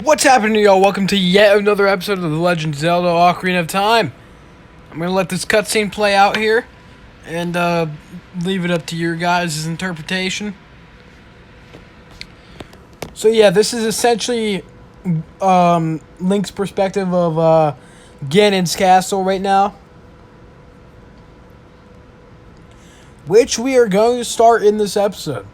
What's happening, y'all? Welcome to yet another episode of The Legend of Zelda Ocarina of Time. I'm going to let this cutscene play out here and leave it up to your guys' interpretation. So yeah, this is essentially Link's perspective of Ganon's castle right now, which we are going to start in this episode.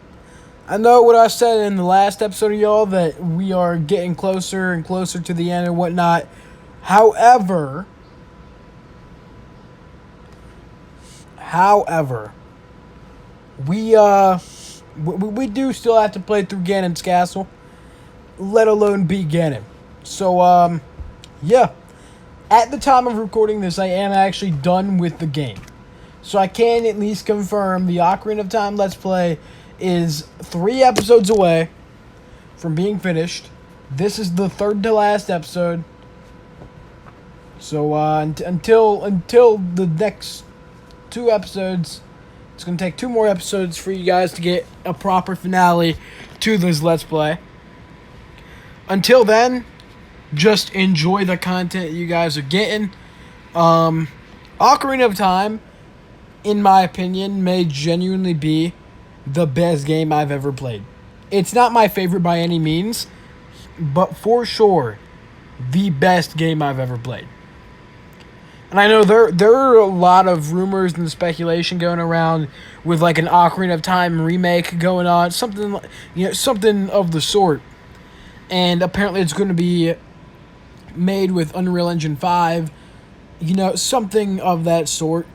I know what I said in the last episode of y'all, that we are getting closer and closer to the end and whatnot. However, we do still have to play through Ganon's castle, let alone beat Ganon. So, yeah. At the time of recording this, I am actually done with the game. So I can at least confirm the Ocarina of Time Let's Play is 3 episodes away from being finished. This is the third to last episode. So until the next 2 episodes, it's going to take 2 more episodes for you guys to get a proper finale to this Let's Play. Until then, just enjoy the content you guys are getting. Ocarina of Time, in my opinion, may genuinely be the best game I've ever played. It's not my favorite by any means, but for sure, the best game I've ever played. And I know there are a lot of rumors and speculation going around with like an Ocarina of Time remake going on, something of the sort. And apparently it's going to be made with Unreal Engine 5, something of that sort.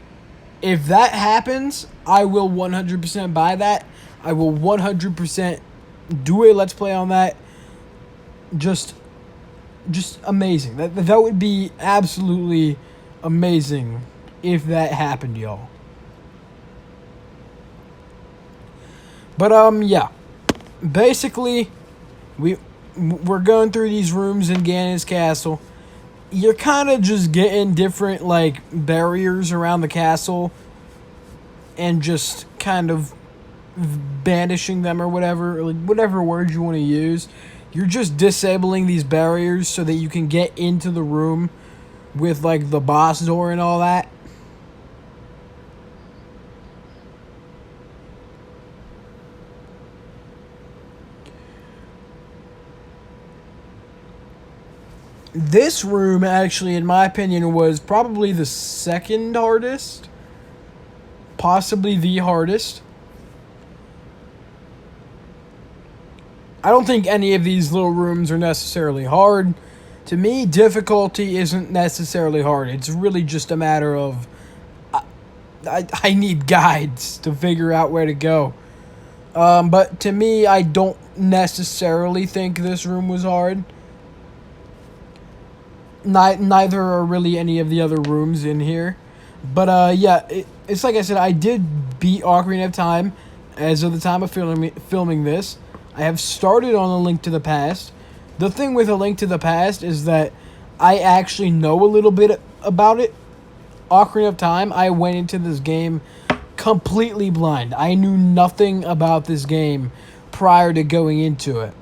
If that happens, I will 100% buy that. I will 100% do a Let's Play on that. Just amazing. That would be absolutely amazing if that happened, y'all. But yeah. Basically, we're going through these rooms in Ganon's castle. You're kind of just getting different, barriers around the castle and just kind of banishing them or whatever words you want to use. You're just disabling these barriers so that you can get into the room with, the boss door and all that. This room, actually, in my opinion, was probably the second hardest. Possibly the hardest. I don't think any of these little rooms are necessarily hard. To me, difficulty isn't necessarily hard. It's really just a matter of I need guides to figure out where to go. But to me, I don't necessarily think this room was hard. Neither are really any of the other rooms in here. But, yeah, it's like I said, I did beat Ocarina of Time as of the time of filming this. I have started on A Link to the Past. The thing with A Link to the Past is that I actually know a little bit about it. Ocarina of Time, I went into this game completely blind. I knew nothing about this game prior to going into it.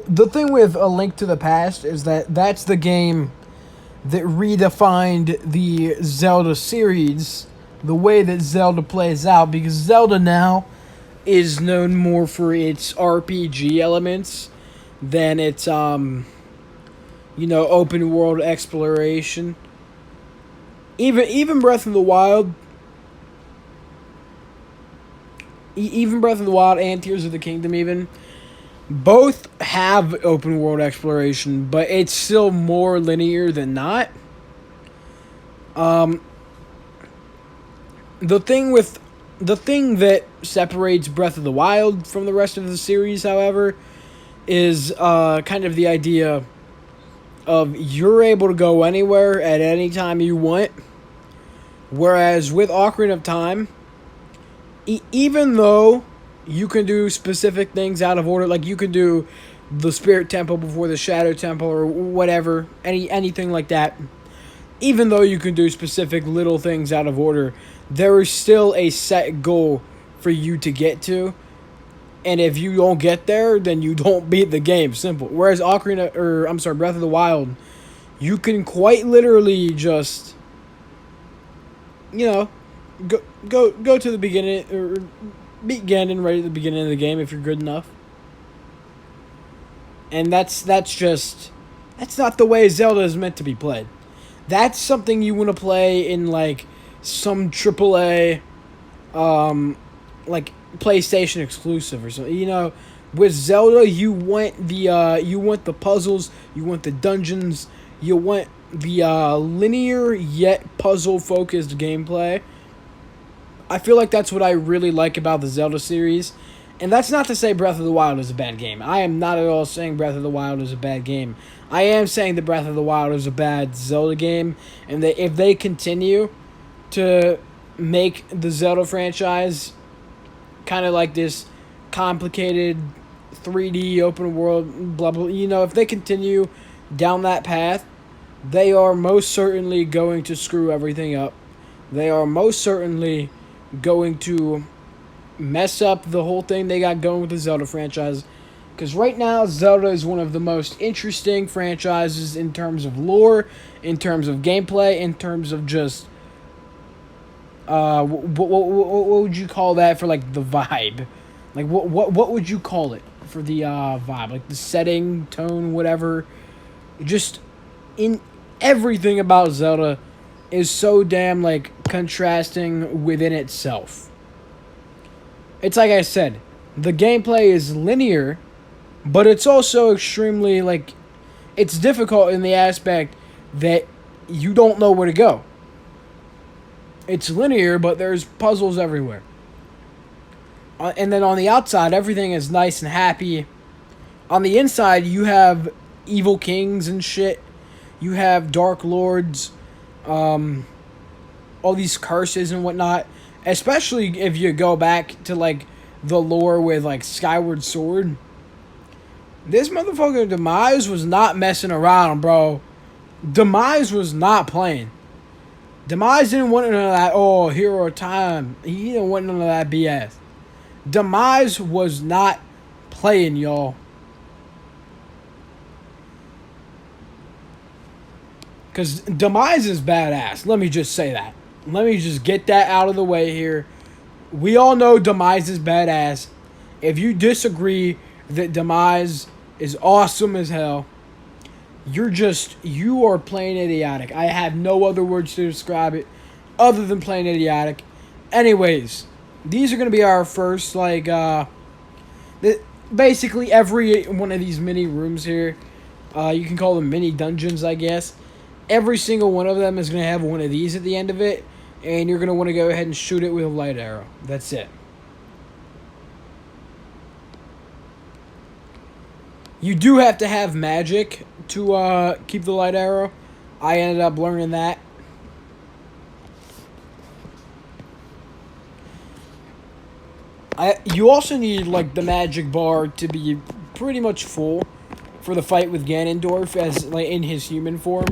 The thing with A Link to the Past is that that's the game that redefined the Zelda series, the way that Zelda plays out, because Zelda now is known more for its RPG elements than its, open world exploration. Even Breath of the Wild, and Tears of the Kingdom even, both have open world exploration, but it's still more linear than not. The thing that separates Breath of the Wild from the rest of the series, however, is kind of the idea of you're able to go anywhere at any time you want. Whereas with Ocarina of Time, even though you can do specific things out of order, like you can do the Spirit Temple before the Shadow Temple or whatever, anything like that. Even though you can do specific little things out of order, there is still a set goal for you to get to. And if you don't get there, then you don't beat the game. Simple. Whereas Breath of the Wild, you can quite literally just, you know, go to the beginning or beat Ganon right at the beginning of the game if you're good enough. And that's not the way Zelda is meant to be played. That's something you want to play in like some AAA, like PlayStation exclusive or something. You know, with Zelda, you want the puzzles, you want the dungeons, you want the linear yet puzzle focused gameplay. I feel like that's what I really like about the Zelda series. And that's not to say Breath of the Wild is a bad game. I am not at all saying Breath of the Wild is a bad game. I am saying that Breath of the Wild is a bad Zelda game, and that if they continue to make the Zelda franchise kind of like this complicated 3D open world, blah, blah, you know, if they continue down that path, they are most certainly going to screw everything up. They are most certainly going to mess up the whole thing they got going with the Zelda franchise. Because right now, Zelda is one of the most interesting franchises in terms of lore, in terms of gameplay, in terms of just what would you call that for like the vibe? Like what would you call it for the vibe? Like the setting, tone, whatever. Just in everything about Zelda is so damn like contrasting within itself. It's like I said, the gameplay is linear, but it's also extremely like it's difficult in the aspect that you don't know where to go. It's linear, but there's puzzles everywhere. And then on the outside, everything is nice and happy. On the inside, you have evil kings and shit. You have dark lords, all these curses and whatnot. Especially if you go back to like the lore with like Skyward Sword. This motherfucker Demise was not messing around, bro. Demise was not playing. Demise didn't want none of that, hero time. He didn't want none of that BS. Demise was not playing, y'all. Because Demise is badass. Let me just say that. Let me just get that out of the way here. We all know Demise is badass. If you disagree that Demise is awesome as hell, you are plain idiotic. I have no other words to describe it other than plain idiotic. Anyways, these are going to be our first, like, basically every one of these mini rooms here, you can call them mini dungeons, I guess. Every single one of them is going to have one of these at the end of it, and you're going to want to go ahead and shoot it with a light arrow. That's it. You do have to have magic to keep the light arrow. I ended up learning that. You also need like the magic bar to be pretty much full for the fight with Ganondorf as like in his human form.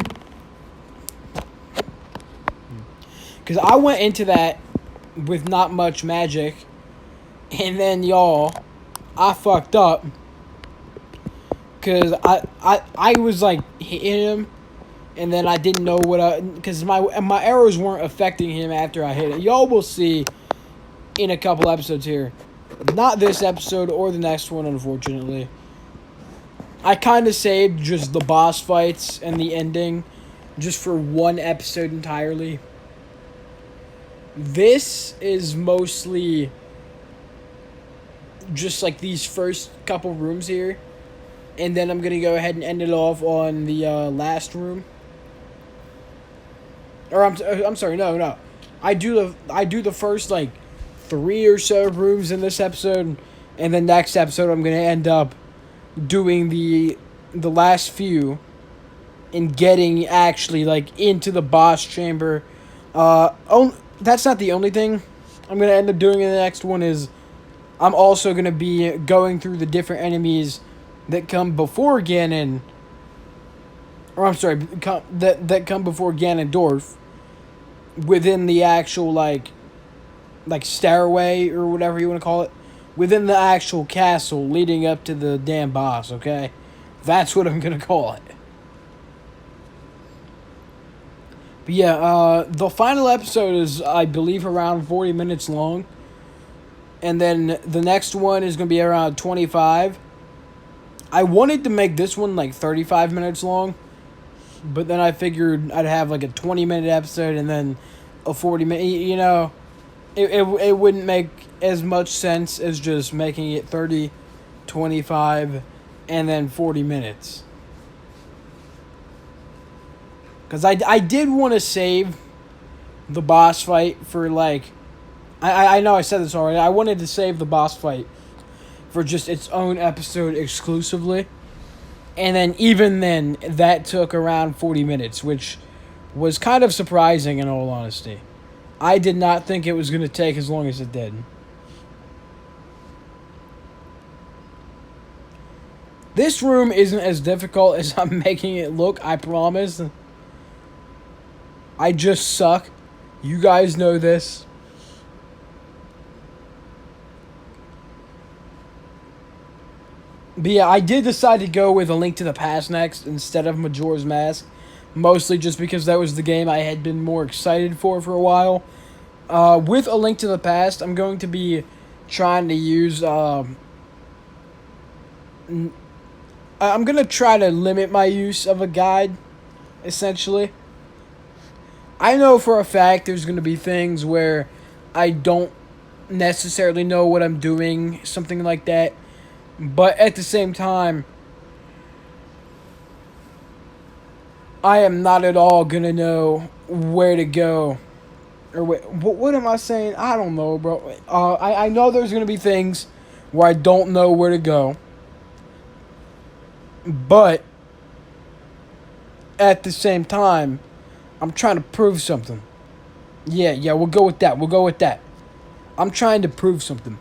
Because I went into that with not much magic, and then y'all, I fucked up. Because I was like hitting him, and then I didn't know because my arrows weren't affecting him after I hit it. Y'all will see in a couple episodes here. Not this episode or the next one, unfortunately. I kind of saved just the boss fights and the ending just for one episode entirely. This is mostly just like these first couple rooms here. And then I'm going to go ahead and end it off on the last room. Or I'm sorry, no. I do the first like 3 or so rooms in this episode, and the next episode I'm going to end up doing the last few and getting actually like into the boss chamber. That's not the only thing I'm going to end up doing in the next one. Is I'm also going to be going through the different enemies that come before Ganon, or I'm sorry, that come before Ganondorf within the actual like like stairway or whatever you want to call it, within the actual castle leading up to the damn boss. Okay, that's what I'm gonna call it. But yeah, the final episode is, I believe, around 40 minutes long. And then the next one is going to be around 25. I wanted to make this one like 35 minutes long. But then I figured I'd have like a 20-minute episode and then a 40-minute. You know, it wouldn't make as much sense as just making it 30, 25, and then 40 minutes. Because I did want to save the boss fight for like... I know I said this already. I wanted to save the boss fight for just its own episode exclusively. And then even then, that took around 40 minutes, which was kind of surprising in all honesty. I did not think it was going to take as long as it did. This room isn't as difficult as I'm making it look, I promise. I just suck. You guys know this. But yeah, I did decide to go with A Link to the Past next instead of Majora's Mask. Mostly just because that was the game I had been more excited for a while. With A Link to the Past, I'm going to be trying to use... I'm going to try to limit my use of a guide, essentially. I know for a fact there's going to be things where I don't necessarily know what I'm doing, something like that. But at the same time, I am not at all going to know where to go. Or what am I saying? I don't know, bro. I know there's going to be things where I don't know where to go. But at the same time, I'm trying to prove something. Yeah, we'll go with that. I'm trying to prove something.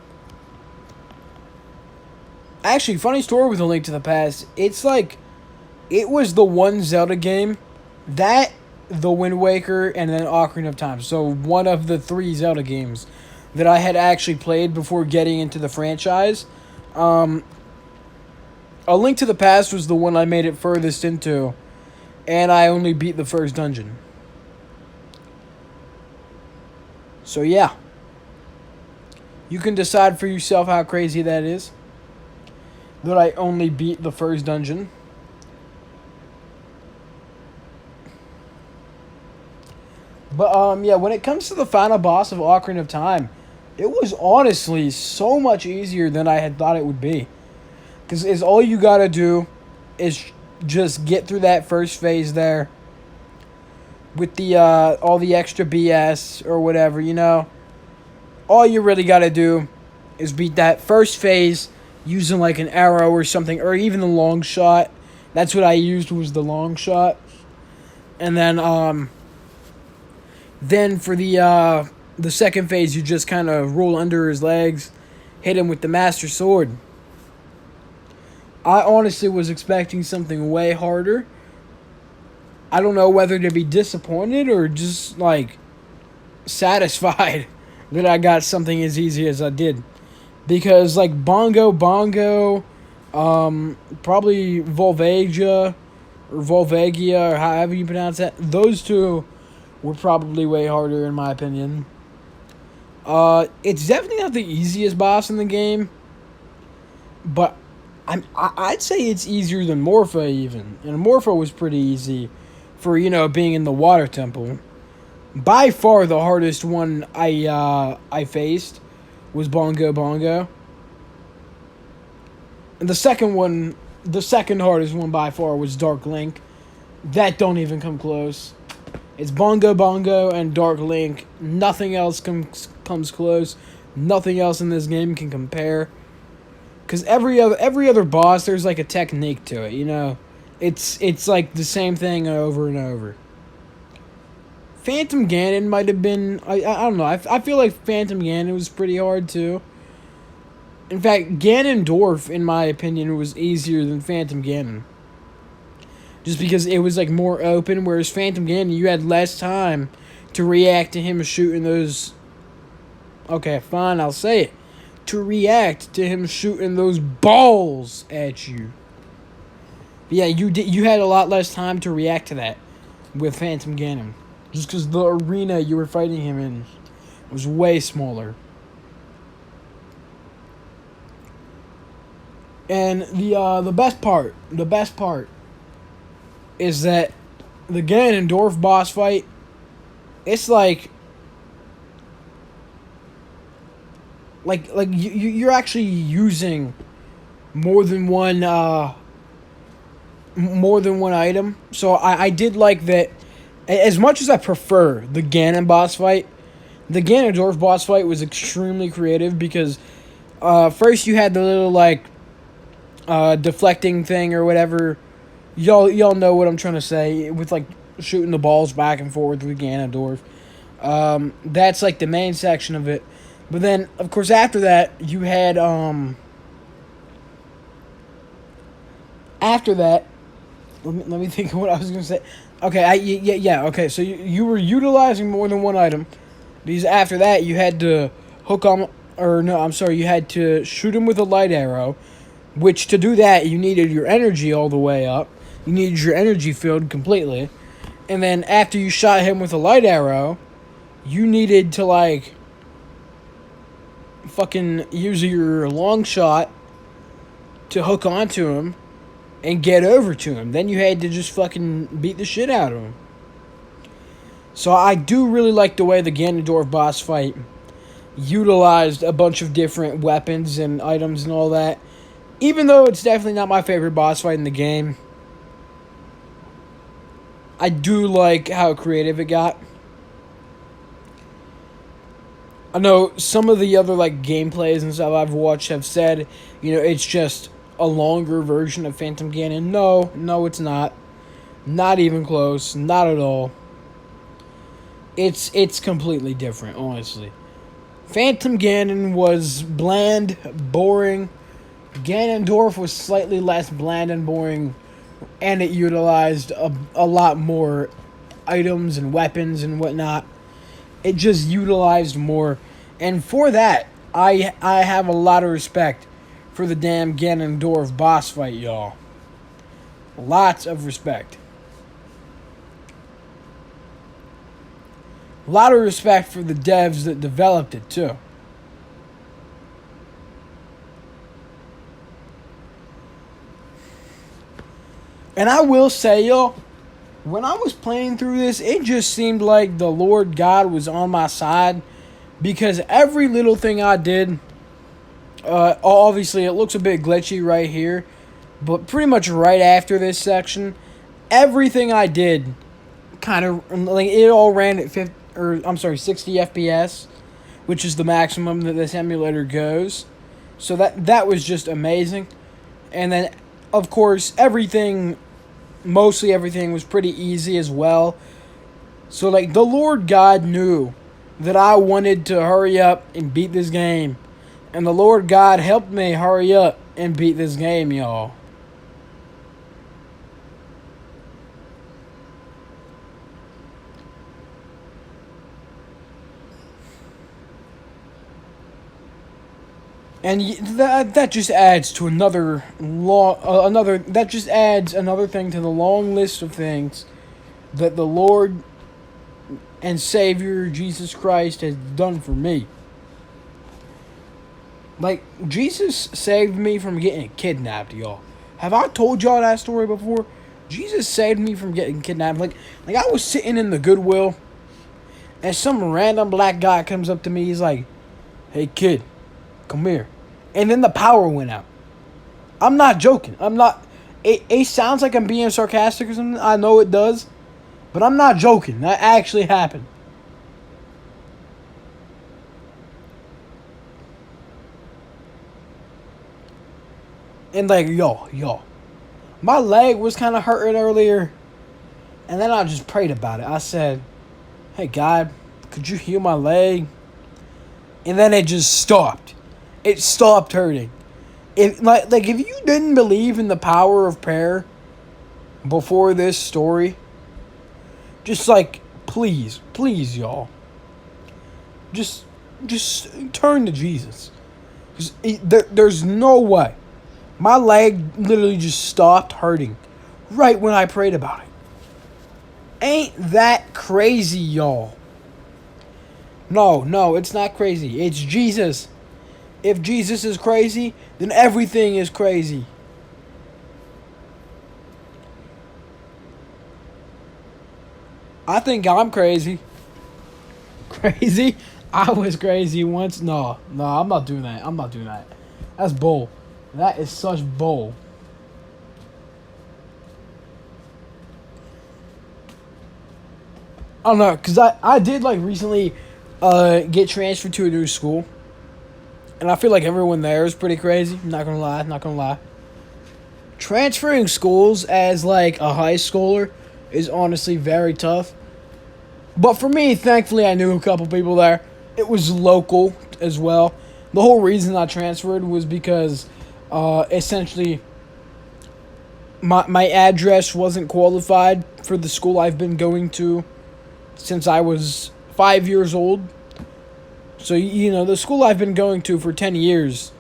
Actually, funny story with A Link to the Past. It's like, it was the one Zelda game that, The Wind Waker, and then Ocarina of Time. So one of the 3 Zelda games that I had actually played before getting into the franchise. A Link to the Past was the one I made it furthest into, and I only beat the first dungeon. So yeah. You can decide for yourself how crazy that is. That I only beat the first dungeon. But, yeah, when it comes to the final boss of Ocarina of Time, it was honestly so much easier than I had thought it would be. Because all you gotta do is just get through that first phase there. With the, all the extra BS or whatever, you know. All you really gotta do is beat that first phase using like an arrow or something, or even the long shot. That's what I used, was the long shot. And then for the second phase, you just kind of roll under his legs, hit him with the Master Sword. I honestly was expecting something way harder. I don't know whether to be disappointed or just like satisfied that I got something as easy as I did. Because, like, Bongo, probably Volvagia, or Volvagia, or however you pronounce that, those 2 were probably way harder, in my opinion. It's definitely not the easiest boss in the game, but I'd say it's easier than Morpha, even. And Morpha was pretty easy for, you know, being in the water temple. By far the hardest one I faced was Bongo. And the second hardest one by far was Dark Link. That don't even come close. It's Bongo and Dark Link. Nothing else comes close. Nothing else in this game can compare. Because every other boss, there's like a technique to it, you know? It's like the same thing over and over. Phantom Ganon might have been... I don't know. I feel like Phantom Ganon was pretty hard, too. In fact, Ganondorf, in my opinion, was easier than Phantom Ganon. Just because it was, like, more open, whereas Phantom Ganon, you had less time to react to him shooting those Okay, fine, I'll say it. To react to him shooting those balls at you. Yeah, you had a lot less time to react to that with Phantom Ganon. Just because the arena you were fighting him in was way smaller. And the best part is that the Ganondorf boss fight, it's like you're actually using more than one item. So I did like that. As much as I prefer the Ganon boss fight, the Ganondorf boss fight was extremely creative because first you had the little deflecting thing or whatever. Y'all know what I'm trying to say with like shooting the balls back and forth with Ganondorf. That's like the main section of it. But then, of course, after that, you had after that, let me think of what I was gonna say. Okay, yeah. Okay, so you were utilizing more than one item, because after that you had to hook on, or no, I'm sorry, you had to shoot him with a light arrow, which to do that you needed your energy all the way up. You needed your energy filled completely, and then after you shot him with a light arrow, you needed to fucking use your long shot to hook onto him and get over to him. Then you had to just fucking beat the shit out of him. So I do really like the way the Ganondorf boss fight utilized a bunch of different weapons and items and all that. Even though it's definitely not my favorite boss fight in the game, I do like how creative it got. I know some of the other gameplays and stuff I've watched have said, it's just a longer version of Phantom Ganon. No, it's not. Not even close. Not at all. It's completely different, honestly. Phantom Ganon was bland, boring. Ganondorf was slightly less bland and boring, and it utilized a lot more items and weapons and whatnot. It just utilized more, and for that, I have a lot of respect for the damn Ganondorf boss fight, y'all. Lots of respect. A lot of respect for the devs that developed it, too. And I will say, y'all, when I was playing through this, it just seemed like the Lord God was on my side, because every little thing I did, obviously it looks a bit glitchy right here, but pretty much right after this section, everything I did kind of, it all ran at 60 FPS, which is the maximum that this emulator goes. So that was just amazing. And then, of course, mostly everything was pretty easy as well. So, the Lord God knew that I wanted to hurry up and beat this game. And the Lord God helped me hurry up and beat this game, y'all. And that just adds to another thing to the long list of things that the Lord and Savior Jesus Christ has done for me. Jesus saved me from getting kidnapped, y'all. Have I told y'all that story before? Jesus saved me from getting kidnapped. I was sitting in the Goodwill, and some random black guy comes up to me. He's like, "Hey, kid, come here." And then the power went out. I'm not joking. I'm not. It sounds like I'm being sarcastic or something. I know it does. But I'm not joking. That actually happened. And yo. My leg was kind of hurting earlier. And then I just prayed about it. I said, "Hey, God, could you heal my leg?" And then it just stopped. It stopped hurting. If you didn't believe in the power of prayer before this story, just please, y'all, just just turn to Jesus. 'Cause there's no way. My leg literally just stopped hurting right when I prayed about it. Ain't that crazy, y'all? No, it's not crazy. It's Jesus. If Jesus is crazy, then everything is crazy. I think I'm crazy. Crazy? I was crazy once. No, I'm not doing that. I'm not doing that. That's bull. That is such bull. I don't know, because I did, like, recently get transferred to a new school. And I feel like everyone there is pretty crazy. I'm not gonna lie. Transferring schools as, like, a high schooler is honestly very tough. But for me, thankfully, I knew a couple people there. It was local as well. The whole reason I transferred was because, essentially, my address wasn't qualified for the school I've been going to since I was 5 years old. So, you know, the school I've been going to for 10 years.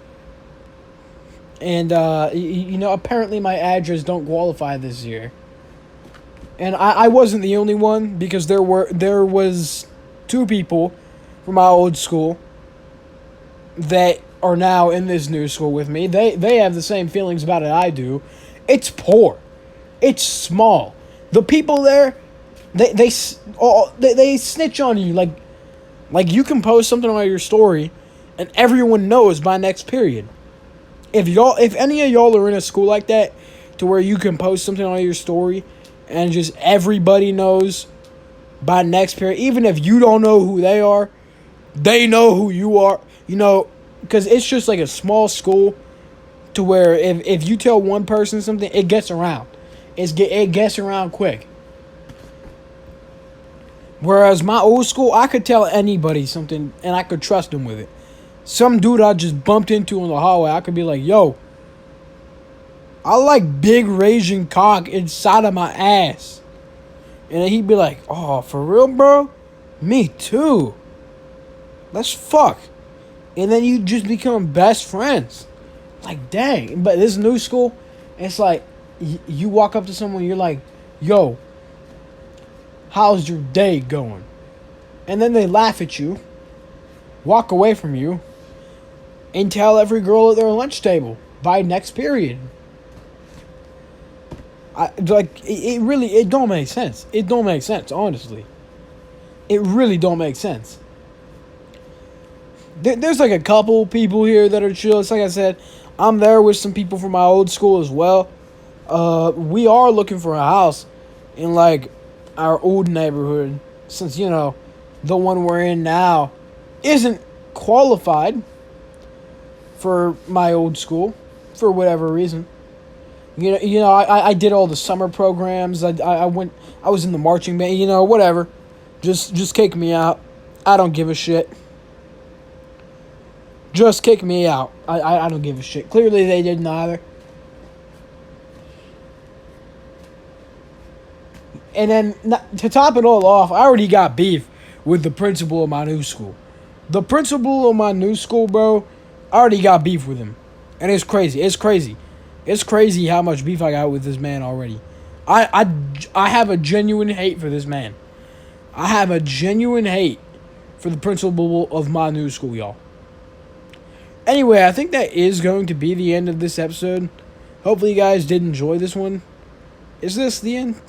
And, you know, apparently my address don't qualify this year. And I wasn't the only one, because there was two people from my old school that are now in this new school with me. They have the same feelings about it I do. It's poor. It's small. The people there, they snitch on you like you can post something on your story, and everyone knows by next period. If any of y'all are in a school like that, to where you can post something on your story, and just everybody knows by next period, even if you don't know who they know who you are. You know, because it's just like a small school, to where if you tell one person something, it gets around. It gets around quick. Whereas my old school, I could tell anybody something, and I could trust them with it. Some dude I just bumped into in the hallway, I could be like, yo, I like big raging cock inside of my ass. And then he'd be like, oh, for real, bro? Me too. Let's fuck. And then you just become best friends. Like, dang. But this new school, it's like, you walk up to someone, you're like, yo, how's your day going? And then they laugh at you, walk away from you, and tell every girl at their lunch table by next period. It don't make sense. It don't make sense, honestly. It really don't make sense. There's like a couple people here that are chill. It's like I said, I'm there with some people from my old school as well. We are looking for a house in, like, our old neighborhood, since, you know, the one we're in now isn't qualified for my old school for whatever reason. You know, I did all the summer programs. I was in the marching band. You know, whatever. Just kick me out. I don't give a shit. Just kick me out. I don't give a shit. Clearly they didn't either. And then, to top it all off, I already got beef with the principal of my new school. The principal of my new school, bro, I already got beef with him. And it's crazy. It's crazy. It's crazy how much beef I got with this man already. I have a genuine hate for this man. I have a genuine hate for the principal of my new school, y'all. Anyway, I think that is going to be the end of this episode. Hopefully you guys did enjoy this one. Is this the end?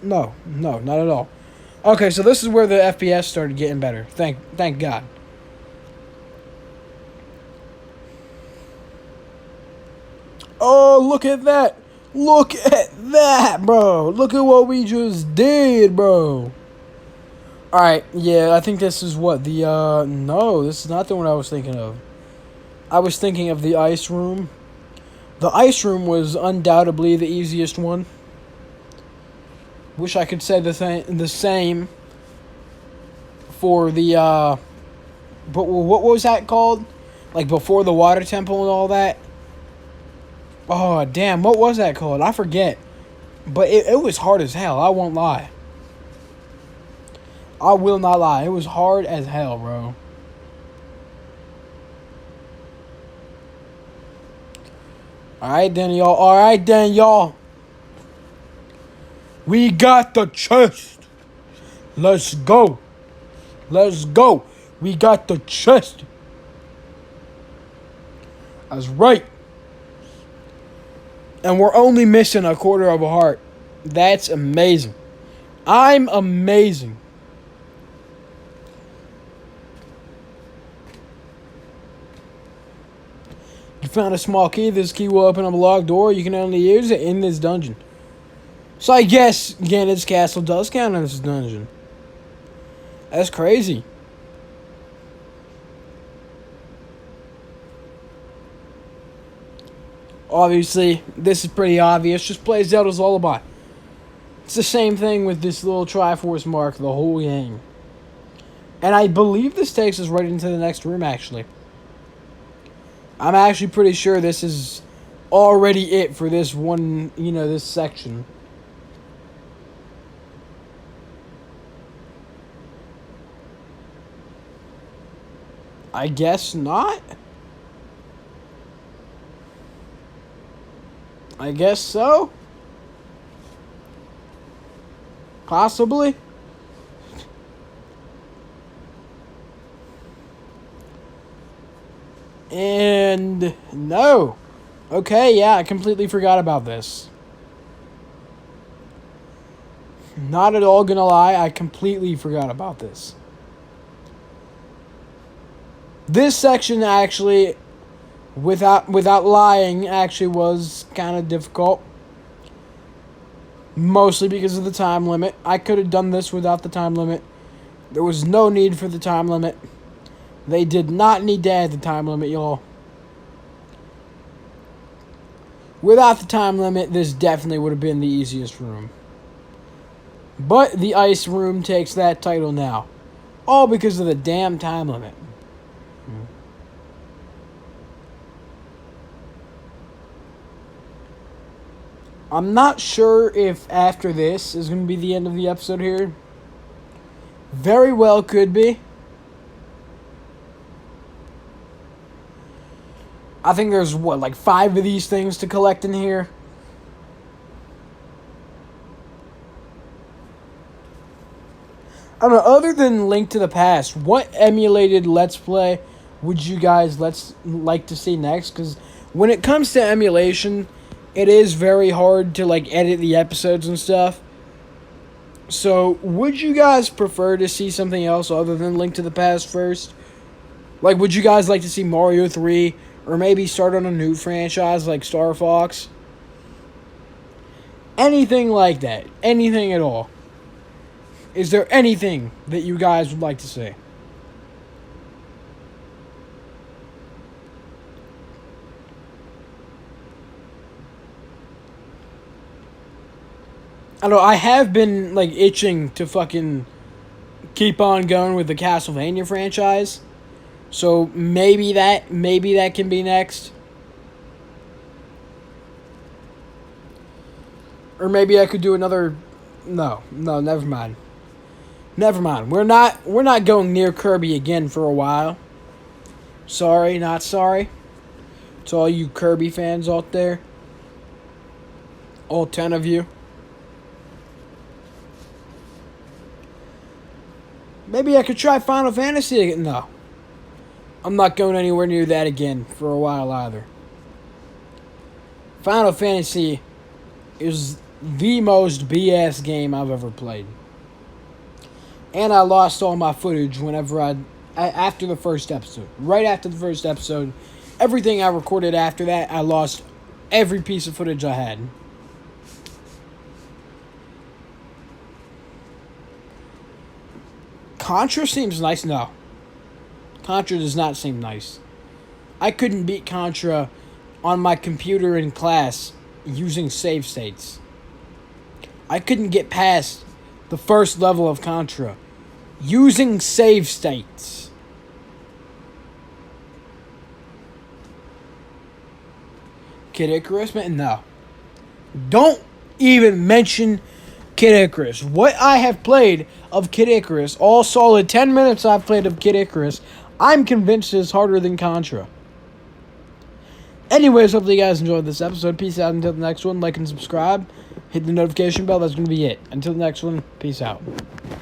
No, not at all. Okay, so this is where the FPS started getting better. Thank God. Oh, look at that. Look at that, bro. Look at what we just did, bro. Alright, yeah, I think this is what no, this is not the one I was thinking of. I was thinking of the ice room. The ice room was undoubtedly the easiest one. Wish I could say the same for the, but what was that called? Like, before the water temple and all that? Oh, damn, what was that called? I forget. But it was hard as hell, I won't lie. I will not lie, it was hard as hell, bro. Alright then, y'all. Alright then, y'all. We got the chest. Let's go. Let's go. We got the chest. That's right. And we're only missing a quarter of a heart. That's amazing. I'm amazing. You found a small key. This key will open up a locked door. You can only use it in this dungeon. So I guess Ganon's castle does count as a dungeon. That's crazy. Obviously, this is pretty obvious. Just play Zelda's Lullaby. It's the same thing with this little Triforce mark, the whole game. And I believe this takes us right into the next room, actually. I'm actually pretty sure this is already it for this one, this section. I guess not. I guess so. Possibly. And no. Okay, yeah, I completely forgot about this. Not at all gonna lie, I completely forgot about this. This section actually, without lying, actually was kind of difficult. Mostly because of the time limit. I could have done this without the time limit. There was no need for the time limit. They did not need to add the time limit, y'all. Without the time limit, this definitely would have been the easiest room. But the ice room takes that title now. All because of the damn time limit. I'm not sure if after this is going to be the end of the episode here. Very well could be. I think there's, 5 of these things to collect in here? I don't know, other than Link to the Past, what emulated Let's Play would you guys like to see next? Because when it comes to emulation, it is very hard to, edit the episodes and stuff. So, would you guys prefer to see something else other than Link to the Past first? Would you guys like to see Mario 3? Or maybe start on a new franchise like Star Fox? Anything like that. Anything at all. Is there anything that you guys would like to see? I don't know, I have been, itching to fucking keep on going with the Castlevania franchise. So maybe that can be next. Or maybe I could do another. No, never mind. Never mind. We're not going near Kirby again for a while. Sorry, not sorry. To all you Kirby fans out there. All 10 of you. Maybe I could try Final Fantasy again. No. I'm not going anywhere near that again for a while either. Final Fantasy is the most BS game I've ever played. And I lost all my footage whenever after the first episode. Right after the first episode, everything I recorded after that, I lost every piece of footage I had. Contra seems nice. No. Contra does not seem nice. I couldn't beat Contra on my computer in class using save states. I couldn't get past the first level of Contra using save states. Kid Icarus, man? No. Don't even mention Kid Icarus. What I have played of Kid Icarus, all solid 10 minutes I've played of Kid Icarus, I'm convinced it's harder than Contra. Anyways, hopefully you guys enjoyed this episode. Peace out until the next one. Like and subscribe. Hit the notification bell. That's going to be it. Until the next one, peace out.